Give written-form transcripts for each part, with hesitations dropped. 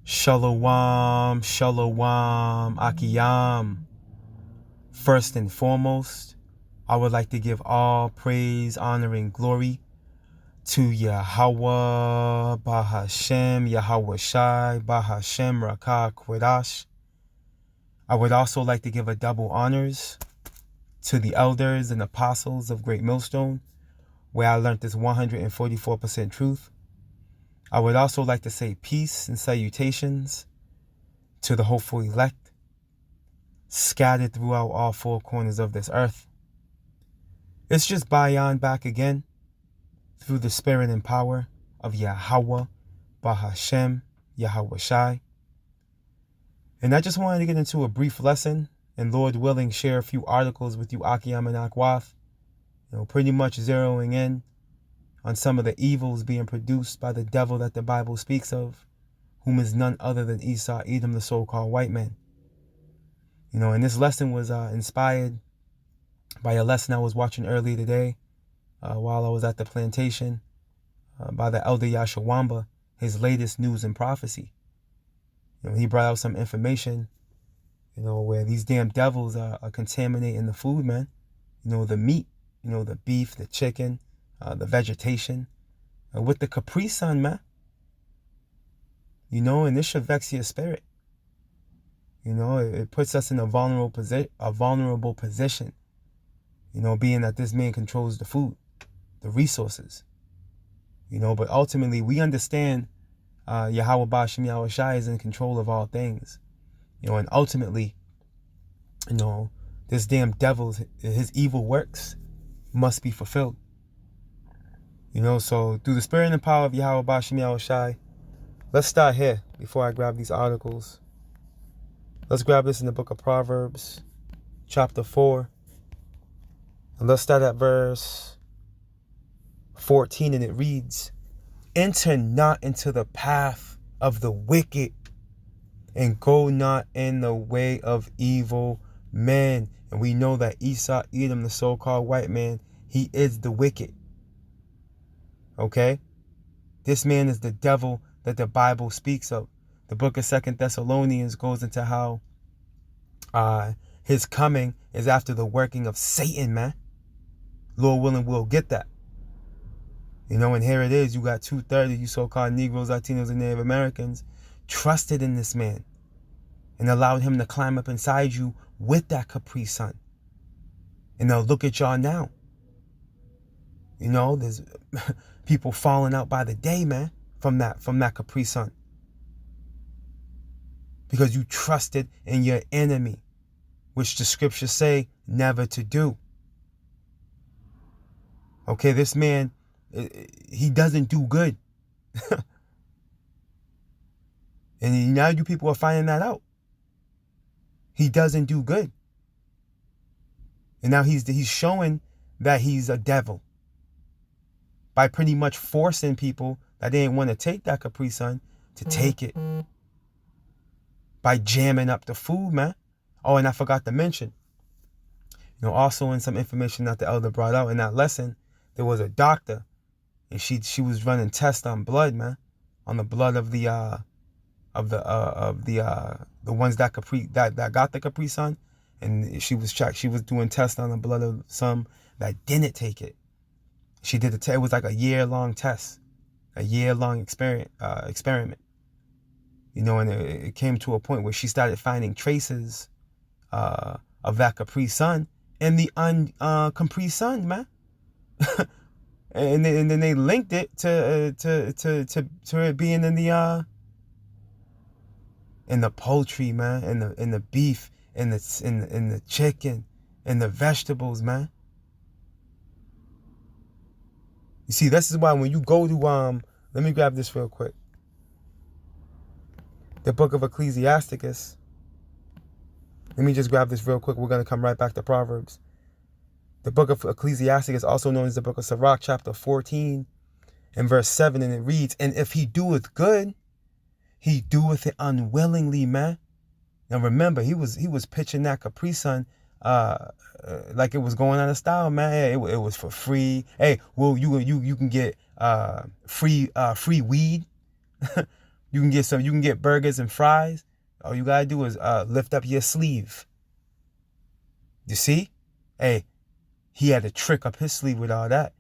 Shalom, shalom, akiyam. First and foremost, I would like to give all praise, honor, and glory to Yahweh, Bahashem, Yahweh Shai, Bahashem, Rakah, Kwadash. I would also like to give a double honors to the elders and apostles of Great Millstone, where I learned this 144% truth. I would also like to say peace and salutations to the hopeful elect, scattered throughout all four corners of this earth. It's just Bayan back again through the spirit and power of Yahweh, Bahashem, Yahweh Shai. And I just wanted to get into a brief lesson and, Lord willing, share a few articles with you, Akiyam and Akwath, pretty much zeroing in on some of the evils being produced by the devil that the Bible speaks of, whom is none other than Esau, Edom, the so-called white man. And this lesson was inspired by a lesson I was watching earlier today while I was at the plantation by the elder Yashawamba, his latest news and prophecy. He brought out some information, where these damn devils are contaminating the food, man. The meat, the beef, the chicken, the vegetation, with the Capri Sun, man. And this should vex your spirit. It puts us in a vulnerable position, being that this man controls the food, the resources. But ultimately we understand Yahweh Ba'ashem Yahweh Shai is in control of all things. And ultimately, this damn devil, his evil works must be fulfilled. So through the spirit and the power of Yahweh Ba'ashem Yahweh Shai, let's start here before I grab these articles. Let's grab this in the book of Proverbs, chapter 4. And let's start at verse 14, and it reads, "Enter not into the path of the wicked, and go not in the way of evil men." And we know that Esau, Edom, the so-called white man, he is the wicked. Okay? This man is the devil that the Bible speaks of. The book of 2 Thessalonians goes into how his coming is after the working of Satan, man. Lord willing, we'll get that. And here it is. You got 2/3 of you so-called Negroes, Latinos, and Native Americans trusted in this man and allowed him to climb up inside you with that Capri Sun. And now look at y'all now. There's people falling out by the day, man, from that Capri Sun. Because you trusted in your enemy, which the scriptures say never to do. Okay, this man, he doesn't do good. And now you people are finding that out. He doesn't do good. And now he's showing that he's a devil by pretty much forcing people that didn't want to take that Capri Sun to take it. By jamming up the food, man. Oh, and I forgot to mention, also in some information that the elder brought out in that lesson, there was a doctor, and she was running tests on blood, man, on the blood of the ones that got the Capri Sun, and she was doing tests on the blood of some that didn't take it. She did it was like a year-long test, a year-long experiment. And it came to a point where she started finding traces of that Capri Sun in the Capri Sun, man. and then they linked it to it being in the poultry, man, in the beef, in the chicken, in the vegetables, man. You see, this is why when you go to let me grab this real quick. The book of Ecclesiasticus. Let me just grab this real quick. We're going to come right back to Proverbs. The book of Ecclesiasticus, also known as the book of Sirach, chapter 14 and verse 7. And it reads, "And if he doeth good, he doeth it unwillingly, man." Now remember, he was pitching that Capri Sun like it was going out of style, man. It was for free. Hey, well, you can get free weed. You can get burgers and fries. All you gotta do is lift up your sleeve. You see? Hey, he had a trick up his sleeve with all that.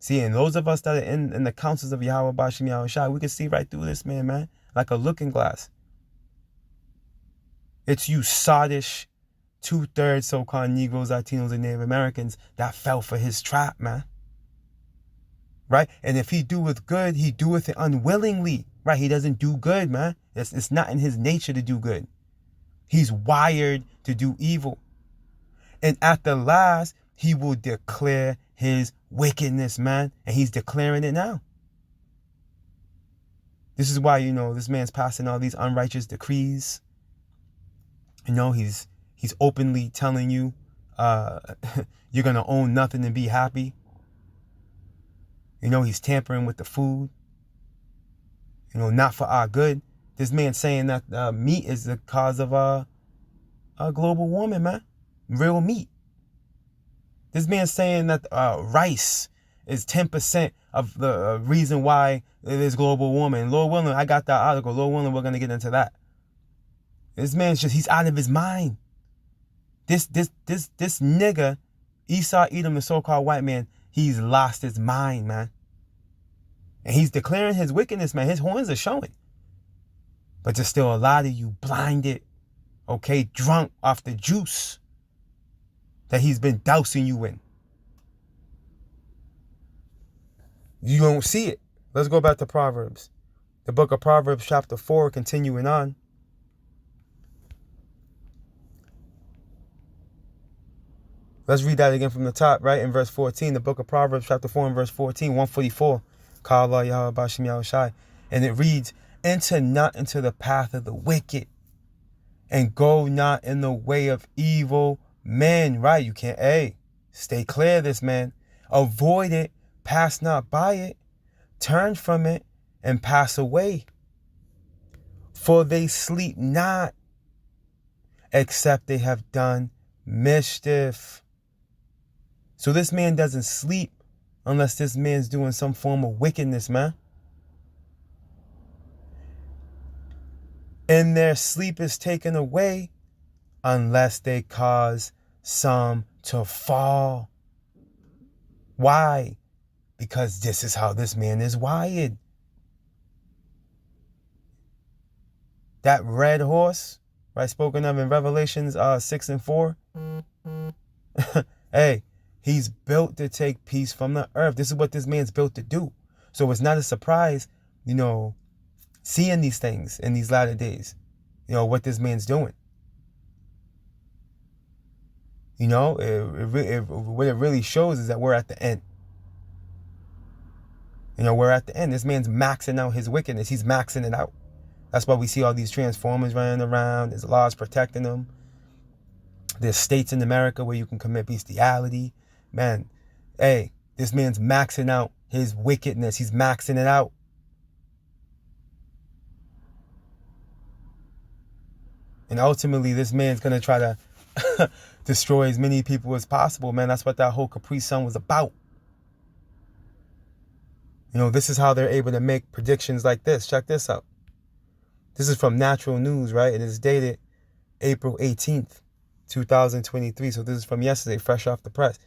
See, and those of us that are in the councils of Yahweh Bashim Yahweh Shai, we can see right through this man, like a looking glass. It's you sottish 2/3 so-called Negroes, Latinos, and Native Americans that fell for his trap, man. Right? And if he doeth good, he doeth it unwillingly. Right? He doesn't do good, man. It's not in his nature to do good. He's wired to do evil. And at the last, he will declare his wickedness, man. And he's declaring it now. This is why, this man's passing all these unrighteous decrees. He's openly telling you you're going to own nothing and be happy. He's tampering with the food. Not for our good. This man saying that meat is the cause of global warming, man. Real meat. This man saying that rice is 10% of the reason why it is global warming. Lord willing, I got that article. Lord willing, we're going to get into that. This man's he's out of his mind. This nigga, Esau Edom, the so-called white man, he's lost his mind, man. And he's declaring his wickedness, man. His horns are showing. But there's still a lot of you blinded, okay, drunk off the juice that he's been dousing you in. You don't see it. Let's go back to Proverbs. The book of Proverbs, chapter 4, continuing on. Let's read that again from the top, right? In verse 14, the book of Proverbs, chapter 4, and verse 14, 144. Kala Yahweh Bashim Yahweh Shai. And it reads, enter not into the path of the wicked, and go not in the way of evil men. Right? You can't, stay clear of this, man. Avoid it, pass not by it, turn from it, and pass away. For they sleep not, except they have done mischief. So this man doesn't sleep unless this man's doing some form of wickedness, man. And their sleep is taken away unless they cause some to fall. Why? Because this is how this man is wired. That red horse, right, spoken of in Revelations 6 and 4. Hey, he's built to take peace from the earth. This is what this man's built to do. So it's not a surprise, seeing these things in these latter days. What this man's doing. What it really shows is that we're at the end. We're at the end. This man's maxing out his wickedness. He's maxing it out. That's why we see all these transformers running around. There's laws protecting them. There's states in America where you can commit bestiality. Man, hey, this man's maxing out his wickedness. He's maxing it out. And ultimately, this man's going to try to destroy as many people as possible, man. That's what that whole Capri Sun was about. This is how they're able to make predictions like this. Check this out. This is from Natural News, right? It is dated April 18th, 2023. So this is from yesterday, fresh off the press.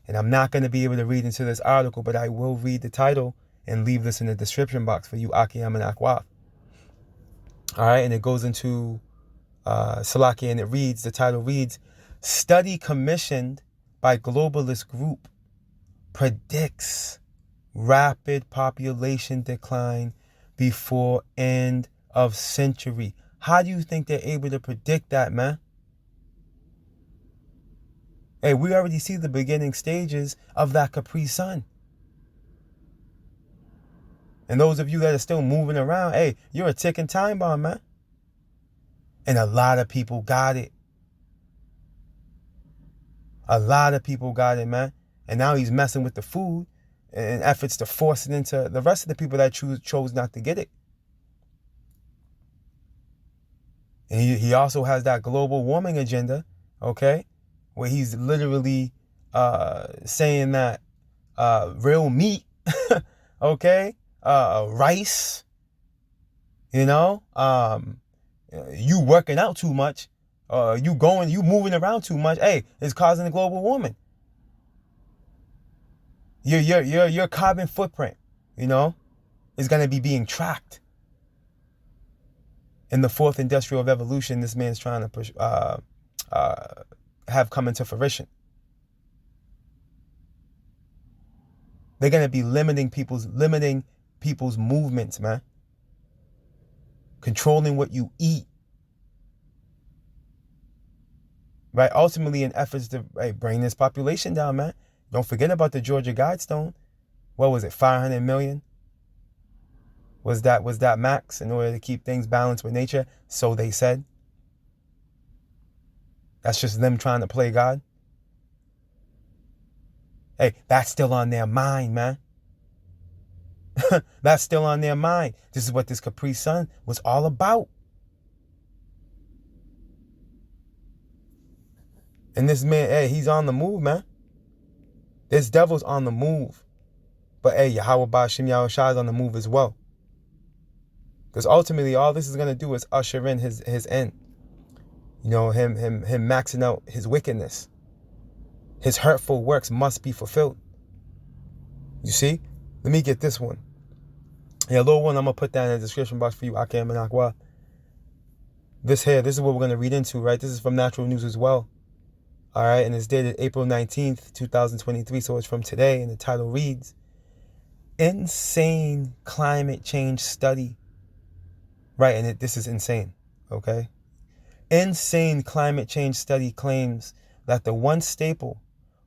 And I'm not going to be able to read into this article, but I will read the title and leave this in the description box for you, Akiyam and Akwaf. All right, and it goes into Salakia, and the title reads, Study commissioned by globalist group predicts rapid population decline before end of century. How do you think they're able to predict that, man? Hey, we already see the beginning stages of that Capri Sun. And those of you that are still moving around, hey, you're a ticking time bomb, man. And a lot of people got it. A lot of people got it, man. And now he's messing with the food in efforts to force it into the rest of the people that chose not to get it. And he also has that global warming agenda, okay, where he's literally saying that real meat, okay, rice, You know, you working out too much, you moving around too much. Hey, it's causing a global warming. Your carbon footprint, you know, is gonna be being tracked. In the fourth industrial revolution, this man's trying to push, have come into fruition. They're gonna be limiting people's movements, man. Controlling what you eat. Right? Ultimately in efforts to bring this population down, man. Don't forget about the Georgia Guidestone. What was it, 500 million? Was that max in order to keep things balanced with nature? So they said. That's just them trying to play God. Hey, that's still on their mind, man. That's still on their mind. This is what this Capri Sun was all about. And this man, hey, he's on the move, man. This devil's on the move. But hey, Yahweh Ba'Shem Yahweh Shai is on the move as well. Because ultimately, all this is going to do is usher in his end. You know, him maxing out his wickedness. His hurtful works must be fulfilled. You see? Let me get this one. Yeah, little one, I'm going to put that in the description box for you, Akem and Akwa. This is what we're going to read into, right? This is from Natural News as well. All right, and it's dated April 19th, 2023, so it's from today, and the title reads, Insane Climate Change Study. Right, and this is insane, okay? Insane climate change study claims that the one staple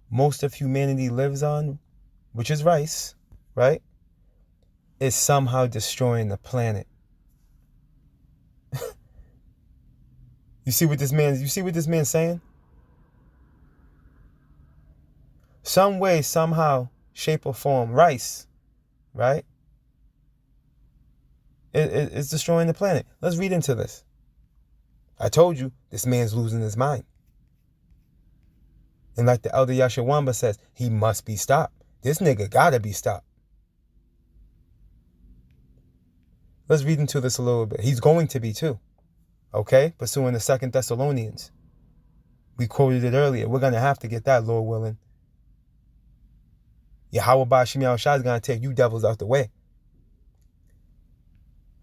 most of humanity lives on, which is rice, right, is somehow destroying the planet. You see what this man's saying? Some way, somehow, shape or form, rice, right, it's destroying the planet. Let's read into this. I told you, this man's losing his mind. And like the elder Yashawamba says, he must be stopped. This nigga gotta be stopped. Let's read into this a little bit. He's going to be too. Okay? Pursuing the 2 Thessalonians. We quoted it earlier. We're gonna have to get that, Lord willing. Yahweh Ba'Shem Yahweh Shai is gonna take you devils out the way.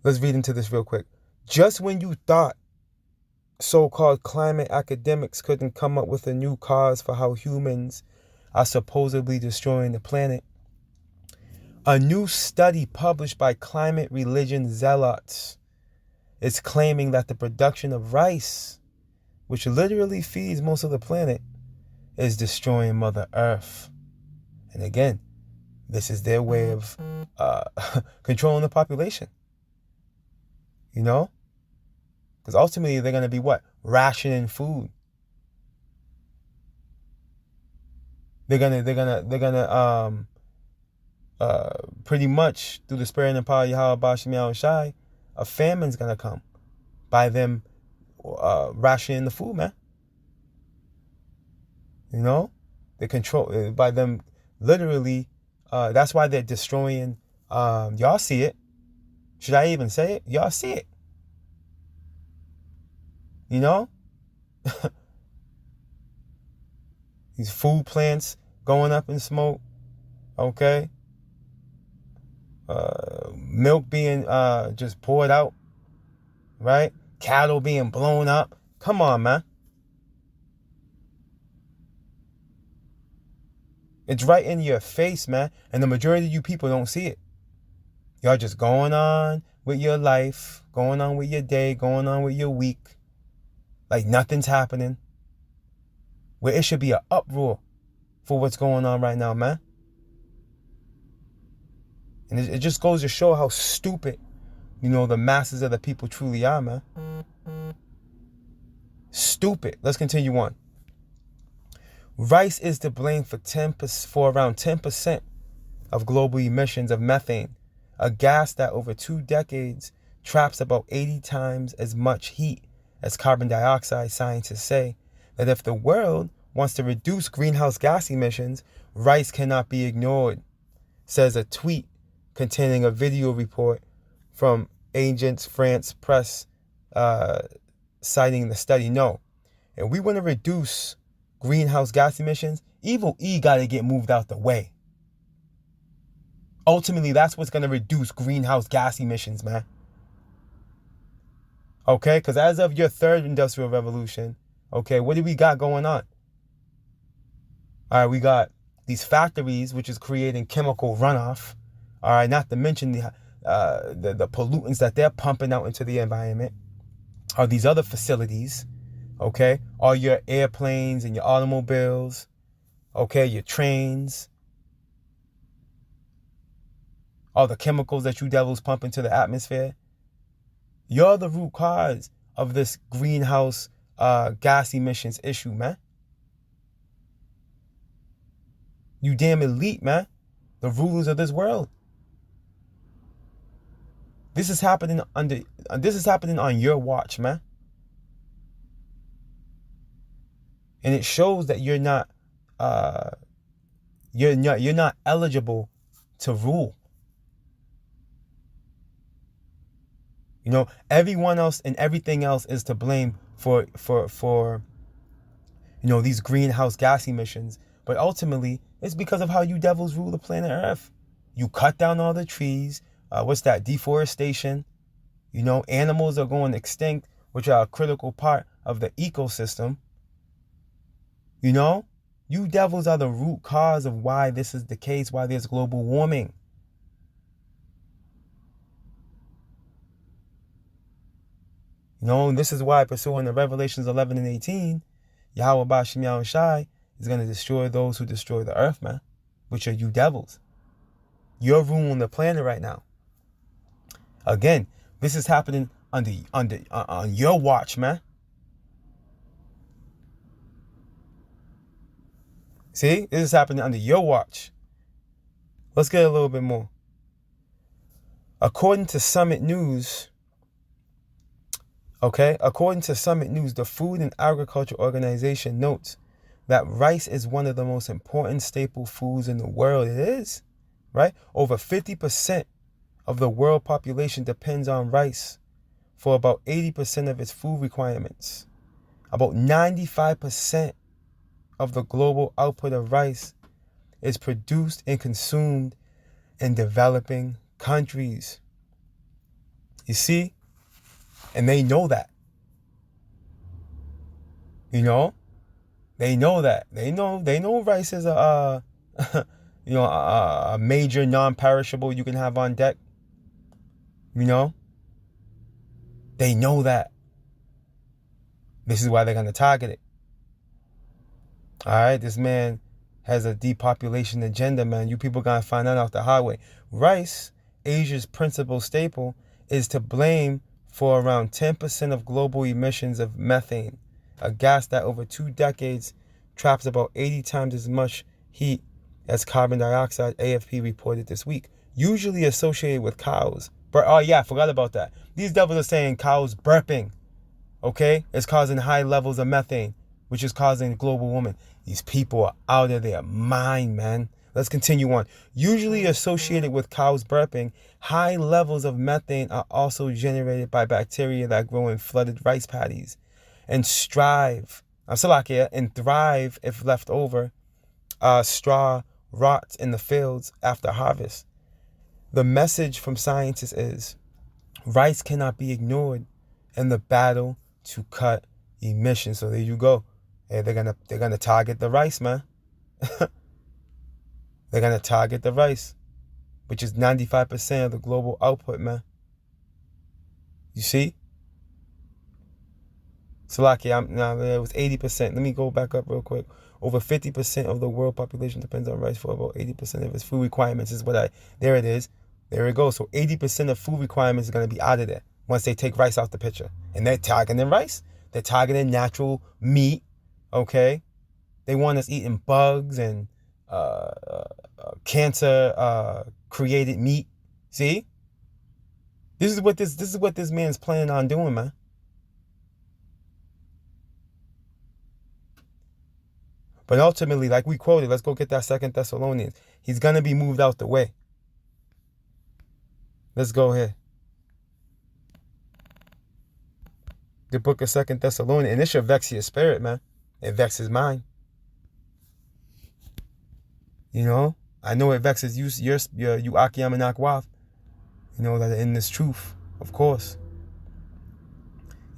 Let's read into this real quick. Just when you thought so-called climate academics couldn't come up with a new cause for how humans are supposedly destroying the planet, a new study published by climate religion zealots is claiming that the production of rice, which literally feeds most of the planet, is destroying Mother Earth. And again, this is their way of controlling the population. You know? Because ultimately they're going to be what? Rationing food. They're gonna pretty much through the spirit and the power of Yahweh Ba'Shem Yahweh Shai, a famine's gonna come by them rationing the food, man. You know? They control by them literally. That's why they're destroying. Y'all see it. Should I even say it? Y'all see it. You know? These food plants going up in smoke. Okay? Milk being just poured out. Right? Cattle being blown up. Come on, man. It's right in your face, man. And the majority of you people don't see it. Y'all just going on with your life, going on with your day, going on with your week. Like nothing's happening. Where it should be an uproar for what's going on right now, man. And it just goes to show how stupid, you know, the masses of the people truly are, man. Stupid. Let's continue on. Rice is to blame for around 10% of global emissions of methane, a gas that over 2 decades traps about 80 times as much heat as carbon dioxide. Scientists say that if the world wants to reduce greenhouse gas emissions, rice cannot be ignored, says a tweet containing a video report from agents, France press citing the study. No. And we want to reduce greenhouse gas emissions. Evil E got to get moved out the way. Ultimately, that's what's going to reduce greenhouse gas emissions, man. Okay, because as of your third industrial revolution, okay, what do we got going on? All right, we got these factories, which is creating chemical runoff. All right, not to mention the pollutants that they're pumping out into the environment. Are these other facilities, okay? All your airplanes and your automobiles, okay, your trains, all the chemicals that you devils pump into the atmosphere. You're the root cause of this greenhouse gas emissions issue, man. You damn elite, man. The rulers of this world. This is happening on your watch, man. And it shows that you're not eligible to rule. You know, everyone else and everything else is to blame for these greenhouse gas emissions. But ultimately, it's because of how you devils rule the planet Earth. You cut down all the trees. What's that? Deforestation. You know, animals are going extinct, which are a critical part of the ecosystem. You know, you devils are the root cause of why this is the case, why there's global warming. You know, and this is why, pursuing the Revelations 11 and 18, Yahweh Bashim Yahweh Shai is going to destroy those who destroy the earth, man, which are you devils. You're ruling the planet right now. Again, this is happening on your watch, man. See, this is happening under your watch. Let's get a little bit more. According to Summit News, the Food and Agriculture Organization notes that rice is one of the most important staple foods in the world. It is, right? Over 50% of the world population depends on rice for about 80% of its food requirements. About 95% of the global output of rice is produced and consumed in developing countries. You see? And they know that. You know? They know that. They know rice is a major non-perishable you can have on deck. You know? They know that. This is why they're going to target it. All right? This man has a depopulation agenda, man. You people got to find that out the hard way. Rice, Asia's principal staple, is to blame for around 10% of global emissions of methane, a gas that over 2 decades traps about 80 times as much heat as carbon dioxide, AFP reported this week, usually associated with cows. Oh yeah, I forgot about that. These devils are saying cows burping, okay? It's causing high levels of methane, which is causing global warming. These people are out of their mind, man. Let's continue on. Usually associated with cows burping, high levels of methane are also generated by bacteria that grow in flooded rice paddies and thrive if left over. Straw rots in the fields after harvest. The message from scientists is rice cannot be ignored in the battle to cut emissions. So there you go. Hey, they're gonna target the rice, man. They're gonna target the rice, which is 95% of the global output, man. You see? So it was 80%. Let me go back up real quick. Over 50% of the world population depends on rice for about 80% of its food requirements. There it is. There it goes. So 80% of food requirements is going to be out of there once they take rice out the picture. And they're targeting rice. They're targeting natural meat, okay? They want us eating bugs and cancer-created meat. See? This is what this man's planning on doing, man. But ultimately, like we quoted, let's go get that 2 Thessalonians. He's going to be moved out the way. Let's go here. The book of 2 Thessalonians, and it should vex your spirit, man. It vexes mine. You know, I know it vexes you Akiyam and Akwath. You know, that are in this truth, of course.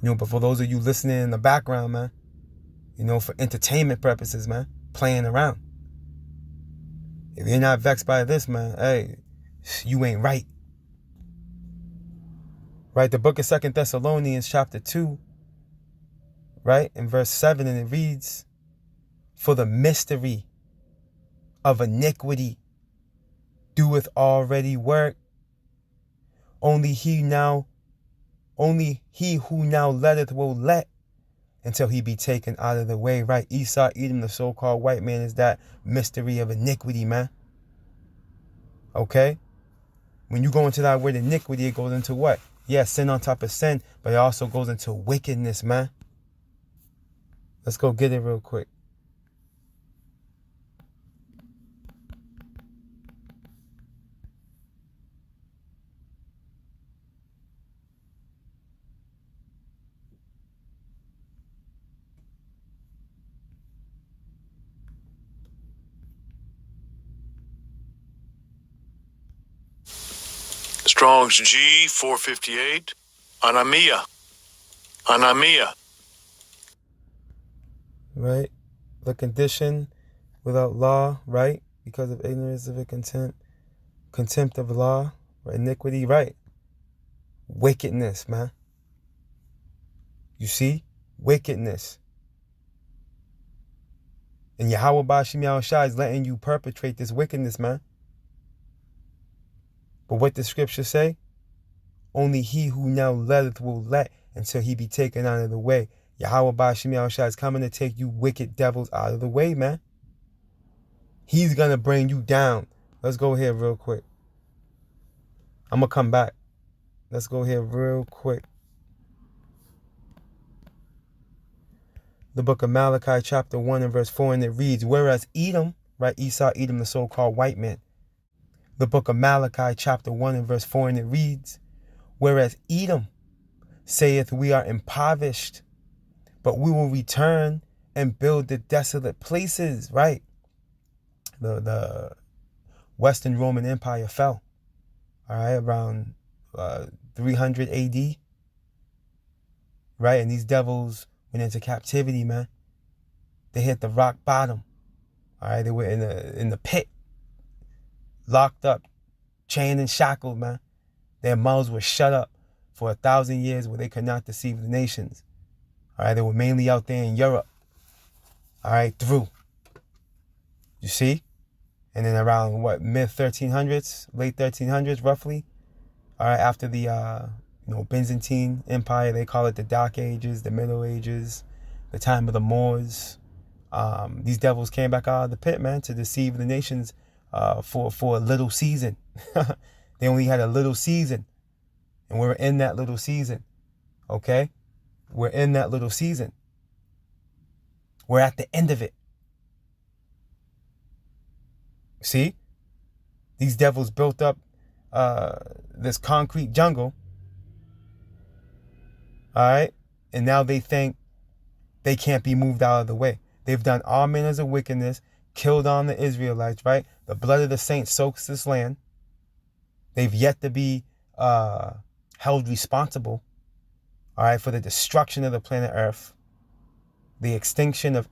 You know, but for those of you listening in the background, man, you know, for entertainment purposes, man, playing around. If you're not vexed by this, man, hey, you ain't right. Right? The book of 2 Thessalonians chapter 2, right? In verse 7, and it reads, "For the mystery of iniquity doeth already work. Only he who now letteth will let until he be taken out of the way." Right? Esau, Edom, the so-called white man, is that mystery of iniquity, man. Okay? When you go into that word iniquity, it goes into what? Yeah, sin on top of sin, but it also goes into wickedness, man. Let's go get it real quick. Strong's G 458. Anamia. Right? The condition without law, right? Because of ignorance of it, contempt of law, right? Iniquity, right? Wickedness, man. You see? Wickedness. And Yahweh Bashim Yahushua is letting you perpetrate this wickedness, man. But what the scripture say? Only he who now letteth will let until he be taken out of the way. Yahweh Bashim Yahushua is coming to take you wicked devils out of the way, man. He's going to bring you down. Let's go here real quick. I'm going to come back. Let's go here real quick. The book of Malachi chapter 1 and verse 4, and it reads, whereas Edom, right, Esau, Edom, the so-called white man. The book of Malachi chapter 1 and verse 4, and it reads, whereas Edom saith, we are impoverished, but we will return and build the desolate places, right? The Western Roman Empire fell, all right, around 300 AD, right? And these devils went into captivity, man. They hit the rock bottom, all right? They were in the pit, locked up, chained and shackled, man. Their mouths were shut up for 1,000 years where they could not deceive the nations. All right, they were mainly out there in Europe. All right, through. You see? And then around, mid 1300s, late 1300s, roughly. All right, after the, Byzantine Empire, they call it the Dark Ages, the Middle Ages, the time of the Moors. These devils came back out of the pit, man, to deceive the nations for a little season. They only had a little season. And we're in that little season. Okay? We're in that little season. We're at the end of it. See? These devils built up this concrete jungle. All right? And now they think they can't be moved out of the way. They've done all manners of wickedness, killed on the Israelites, right? The blood of the saints soaks this land. They've yet to be held responsible, all right, for the destruction of the planet Earth, the extinction of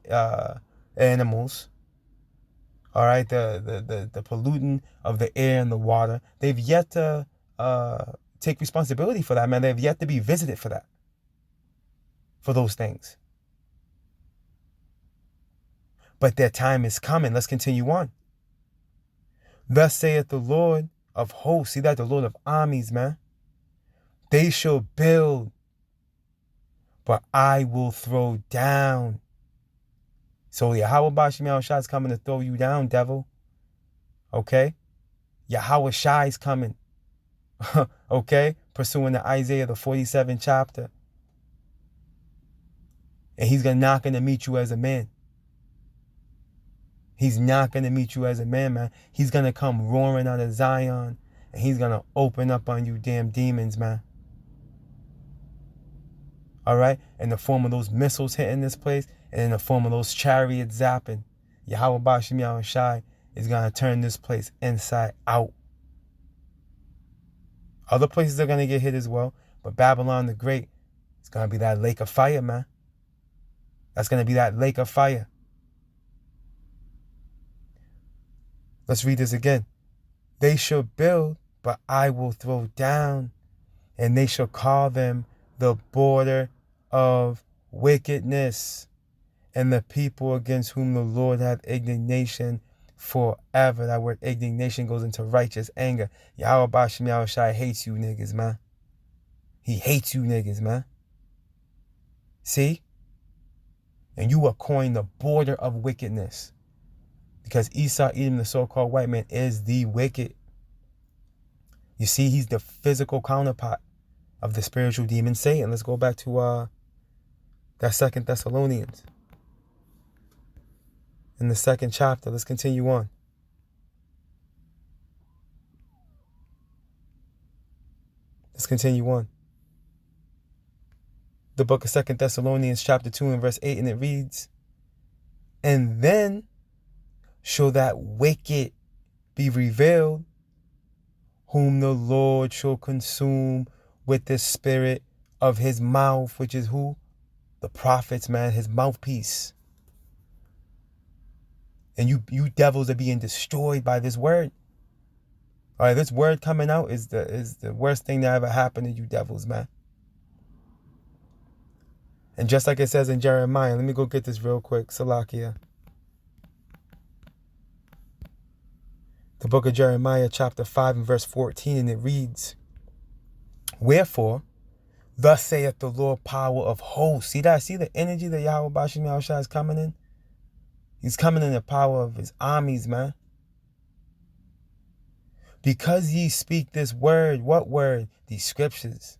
animals, all right, the pollutant of the air and the water. They've yet to take responsibility for that, man. They've yet to be visited for that, for those things. But their time is coming. Let's continue on. Thus saith the Lord of hosts. See that? The Lord of armies, man. They shall build, but I will throw down. So Yahweh Bashim Yahushua is coming to throw you down, devil. Okay? Yahweh Shai is coming. Okay? Pursuing the Isaiah, the 47th chapter. And he's not going to meet you as a man. He's not going to meet you as a man, man. He's going to come roaring out of Zion. And he's going to open up on you damn demons, man. All right, in the form of those missiles hitting this place, and in the form of those chariots zapping. Yahweh Bashim Yahweh Shai is going to turn this place inside out. Other places are going to get hit as well, but Babylon the Great is going to be that lake of fire, man. That's going to be that lake of fire. Let's read this again. They shall build, but I will throw down, and they shall call them the border of wickedness, and the people against whom the Lord hath indignation forever. That word indignation goes into righteous anger. Yahweh Bashim Yahweh Shai hates you niggas, man. He hates you niggas, man. See? And you are coined the border of wickedness. Because Esau, Edom, the so-called white man, is the wicked. You see, he's the physical counterpart of the spiritual demon Satan. Let's go back to that 2 Thessalonians. In the 2nd chapter, let's continue on. Let's continue on. The book of 2 Thessalonians chapter 2 and verse 8, and it reads, and then shall that wicked be revealed, whom the Lord shall consume with the spirit of his mouth, which is who? The prophets, man, his mouthpiece. And you devils are being destroyed by this word. All right, this word coming out is the worst thing that ever happened to you devils, man. And just like it says in Jeremiah, let me go get this real quick, Salakia. The book of Jeremiah, chapter 5 and verse 14, and it reads, wherefore, thus saith the Lord power of hosts. See that? See the energy that Yahweh Bashim Yahweh Shai is coming in? He's coming in the power of his armies, man. Because ye speak this word, what word? These scriptures.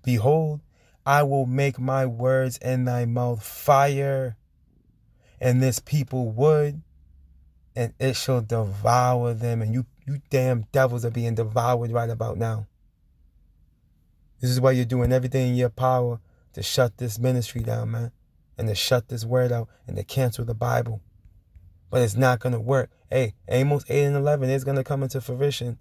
Behold, I will make my words in thy mouth fire, and this people wood, and it shall devour them. And you damn devils are being devoured right about now. This is why you're doing everything in your power to shut this ministry down, man. And to shut this word out and to cancel the Bible. But it's not going to work. Hey, Amos 8 and 11 is going to come into fruition.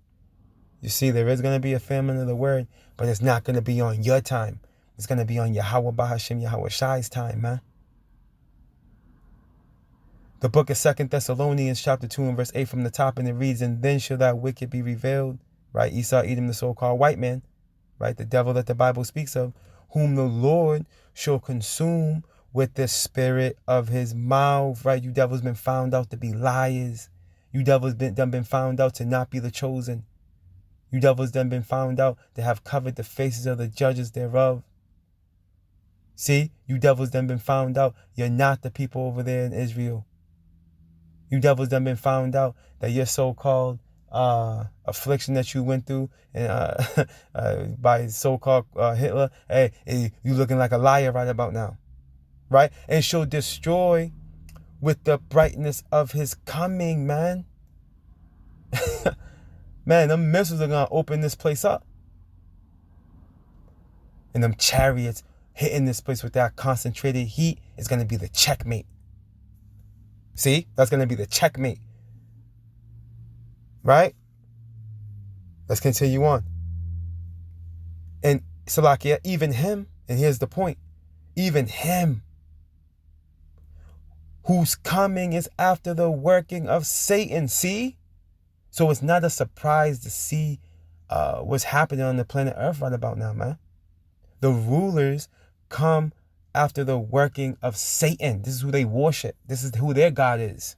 You see, there is going to be a famine of the word, but it's not going to be on your time. It's going to be on Yahweh Bahashim Yahweh Shai's time, man. The book of 2 Thessalonians chapter 2 and verse 8 from the top, and it reads, and then shall that wicked be revealed, right? Esau, Edom, the so-called white man, right? The devil that the Bible speaks of, whom the Lord shall consume with the spirit of his mouth, right? You devils been found out to be liars. You devils done been found out to not be the chosen. You devils done been found out to have covered the faces of the judges thereof. See, you devils done been found out you're not the people over there in Israel. You devils done been found out that your so-called affliction that you went through and by so-called Hitler, hey, you looking like a liar right about now, right? And shall destroy with the brightness of his coming, man. Man, them missiles are gonna open this place up, and them chariots hitting this place with that concentrated heat is gonna be the checkmate. See, that's gonna be the checkmate. Right? Let's continue on. And Salakia, even him, and here's the point, even him whose coming is after the working of Satan. See? So it's not a surprise to see what's happening on the planet Earth right about now, man. The rulers come after the working of Satan. This is who they worship. This is who their God is.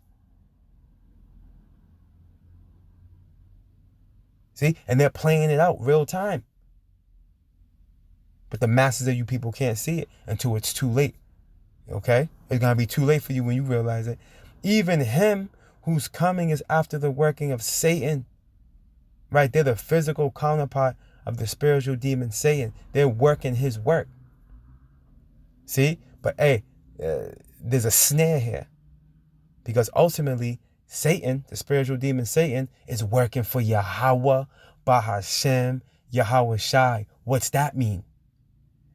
See? And they're playing it out real time. But the masses of you people can't see it until it's too late. Okay? It's going to be too late for you when you realize it. Even him whose coming is after the working of Satan. Right? They're the physical counterpart of the spiritual demon Satan. They're working his work. See? But hey, there's a snare here. Because ultimately, Satan, the spiritual demon Satan, is working for Yahweh, Bahashem, Yahweh Shai. What's that mean?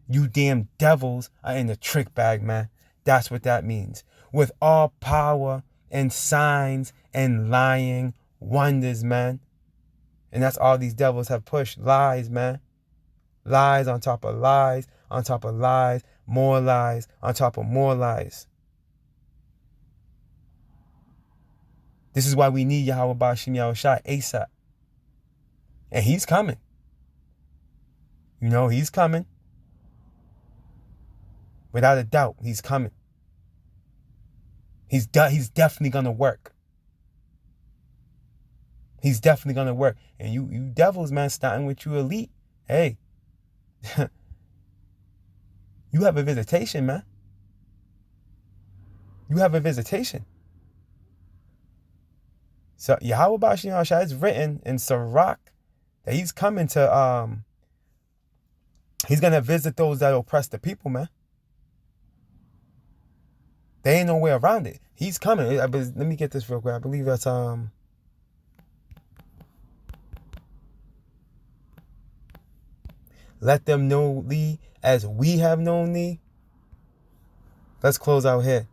You damn devils are in the trick bag, man. That's what that means. With all power and signs and lying wonders, man. And that's all these devils have pushed. Lies, man. Lies on top of lies, on top of lies, more lies, on top of more lies. This is why we need Yahweh Bashim Yahushua ASAP. And he's coming. You know, he's coming. Without a doubt, he's coming. He's definitely going to work. He's definitely going to work. And you devils, man, starting with you elite. Hey, you have a visitation, man. You have a visitation. So Yahweh Bashim Yahushua, it's written in Sirach that he's coming to, he's going to visit those that oppress the people, man. There ain't no way around it. He's coming. Let me get this real quick. I believe that's, let them know thee as we have known thee. Let's close out here.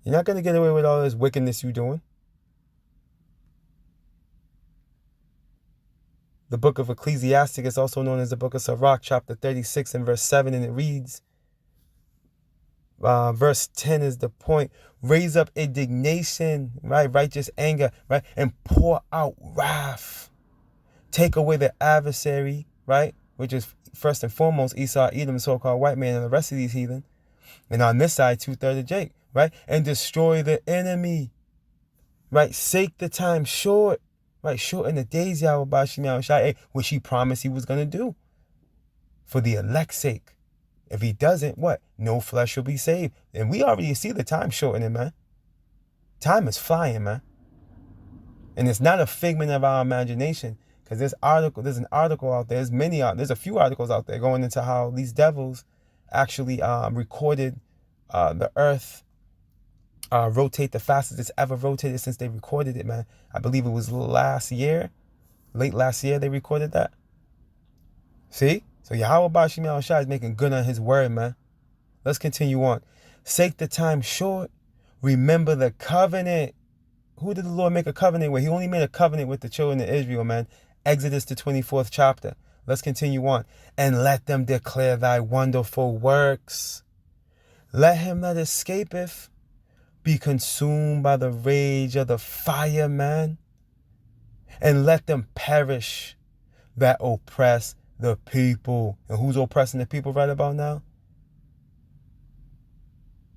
You're not going to get away with all this wickedness you're doing. The book of Ecclesiastes is also known as the book of Sirach, chapter 36 and verse 7, and it reads, verse 10 is the point. Raise up indignation, right? Righteous anger, right? And pour out wrath. Take away the adversary, right? Which is first and foremost Esau, Edom, the so-called white man, and the rest of these heathen. And on this side, 2/3 of Jake, right? And destroy the enemy, right? Sake the time short, right? Shorten the days, Yahweh Bashim Yahushua, which he promised he was going to do for the elect's sake. If he doesn't, what? No flesh will be saved. And we already see the time shortening, man. Time is flying, man. And it's not a figment of our imagination. Because there's an article out there. There's a few articles out there going into how these devils actually recorded the earth rotate the fastest it's ever rotated since they recorded it, man. I believe it was late last year they recorded that. See? So Yahweh Bashim Yahushua is making good on his word, man. Let's continue on. Sake the time short. Remember the covenant. Who did the Lord make a covenant with? He only made a covenant with the children of Israel, man. Exodus, the 24th chapter. Let's continue on. And let them declare thy wonderful works. Let him that escapeth be consumed by the rage of the fire, man. And let them perish that oppress the people. And who's oppressing the people right about now?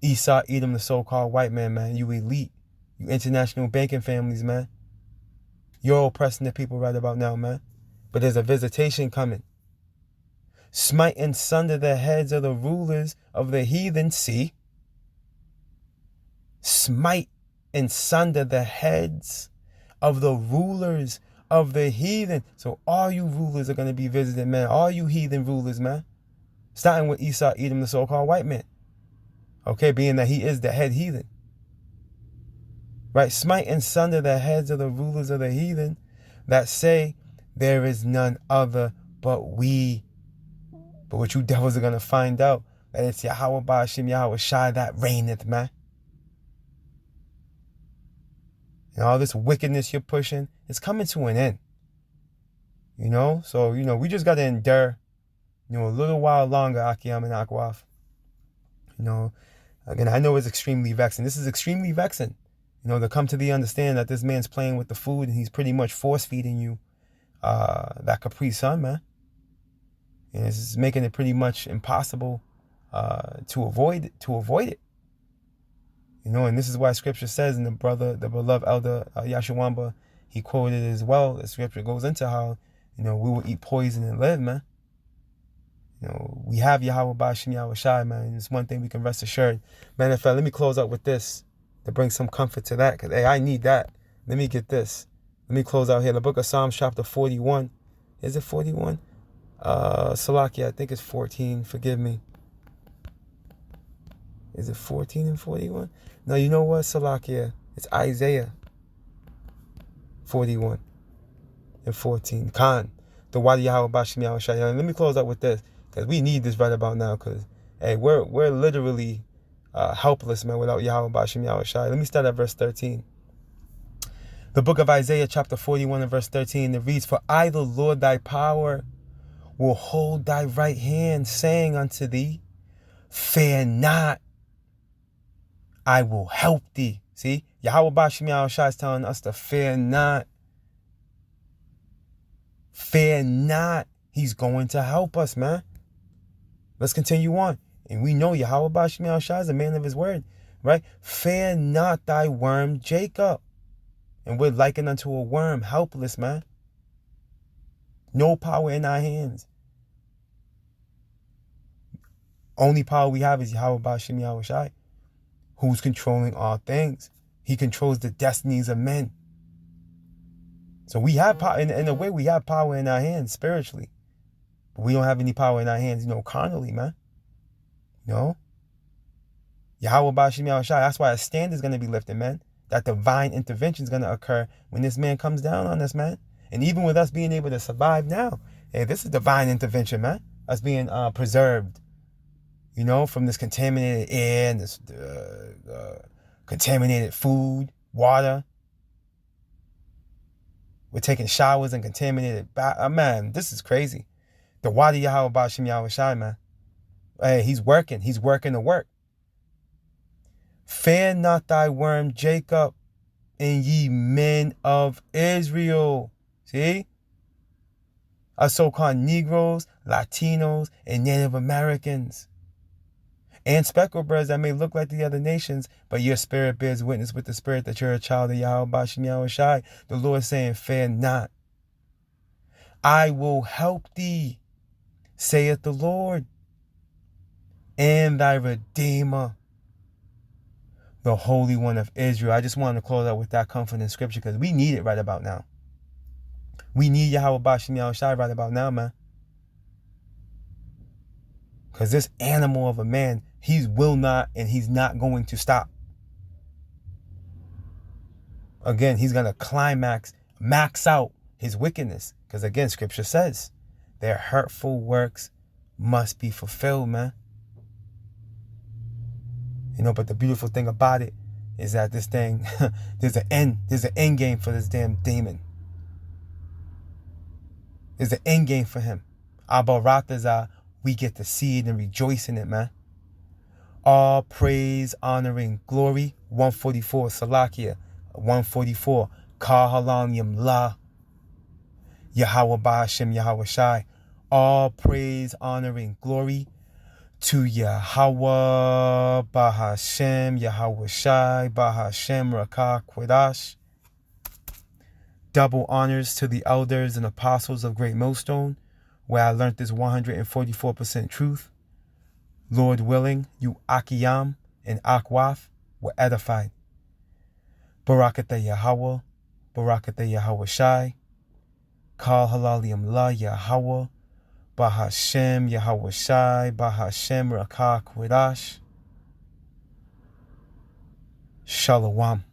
Esau, Edom, the so-called white man, man. You elite. You international banking families, man. You're oppressing the people right about now, man. But there's a visitation coming. Smite and sunder the heads of the rulers of the heathen. See? Smite and sunder the heads of the rulers of the heathen. So all you rulers are going to be visited, man. All you heathen rulers, man. Starting with Esau, Edom, the so-called white man. Okay, being that he is the head heathen. Right? Smite and sunder the heads of the rulers of the heathen that say, there is none other but we. But what you devils are going to find out, that it's Yahweh Bashim Yahushua that reigneth, man. And all this wickedness you're pushing, it's coming to an end. You know? So, we just got to endure, a little while longer, Akiyam and Akwaf. Again, I know it's extremely vexing. This is extremely vexing. To come to the understand that this man's playing with the food and he's pretty much force-feeding you that Capri Sun, man. And it's making it pretty much impossible to avoid it. And this is why Scripture says, and the beloved elder Yashawamba, he quoted as well. The Scripture goes into how, we will eat poison and live, man. We have Yahweh Bashim Yahushua, man. And it's one thing we can rest assured. Matter of fact, let me close out with this to bring some comfort to that. Because, hey, I need that. Let me get this. Let me close out here. The book of Psalms, chapter 41. Is it 41? Salakia, I think it's 14. Forgive me. Is it 14 and 41? No, you know what, Salakia? It's Isaiah 41 and 14. Khan. The Wadi Yahweh Bashim Yahweh Shai. Let me close up with this, because we need this right about now, because, hey, we're literally helpless, man, without Yahweh Bashim Yahweh Shai. Let me start at verse 13. The book of Isaiah, chapter 41 and verse 13, it reads, "For I, the Lord thy power, will hold thy right hand, saying unto thee, fear not, I will help thee." See, Yahweh Bashim Yahweh Shai is telling us to fear not. Fear not. He's going to help us, man. Let's continue on. And we know Yahweh Bashim Yahweh Shai is a man of his word, right? Fear not thy worm Jacob. And we're likened unto a worm, helpless, man. No power in our hands. Only power we have is Yahweh Bashim Yahweh Shai, who's controlling all things. He controls the destinies of men. So we have power, in a way, we have power in our hands spiritually. But we don't have any power in our hands, carnally, man. Yahweh Bashim Yahweh Shai, that's why a stand is going to be lifted, man. That divine intervention is going to occur when this man comes down on us, man. And even with us being able to survive now, hey, this is divine intervention, man. Us being preserved, from this contaminated air and this contaminated food, water. We're taking showers and contaminated bath. Man, this is crazy. The Wadi Yahweh Bashim Yahweh Shai, man. Hey, he's working. He's working the work. Fear not thy worm Jacob, and ye men of Israel. See? Our so-called Negroes, Latinos, and Native Americans. And speckled birds that may look like the other nations, but your spirit bears witness with the spirit that you're a child of Yahweh Bashim Yahweh Shai. The Lord is saying, fear not. I will help thee, saith the Lord, and thy Redeemer, the Holy One of Israel. I just wanted to close out with that comforting scripture, because we need it right about now. We need Yahweh Bashim Yahweh Shai right about now, man. Because this animal of a man, he will not, and he's not going to stop. Again, he's going to max out his wickedness. Because again, scripture says, their hurtful works must be fulfilled, man. But the beautiful thing about it is that this thing, there's an end game for this damn demon. There's an end game for him. Abba Ratazah, we get to see it and rejoice in it, man. All praise, honor, and glory. 144, Salakia. 144, Kal Halam Yamla. Yahweh Ba'ashem Yahweh Shai. All praise, honor, and glory to Yahweh Bahashem Yahweh Shai Bahashem Rakah Quadash. Double honors to the elders and apostles of Great Millstone, where I learned this 144% truth. Lord willing, you Akiyam and Akwaf were edified. Barakatah Yahweh, Barakatah Yahweh Shai, Kal Halaliam La Yahweh, Bahashem Yahweh Shai, Bahashem Rakah Quadash. Shalom.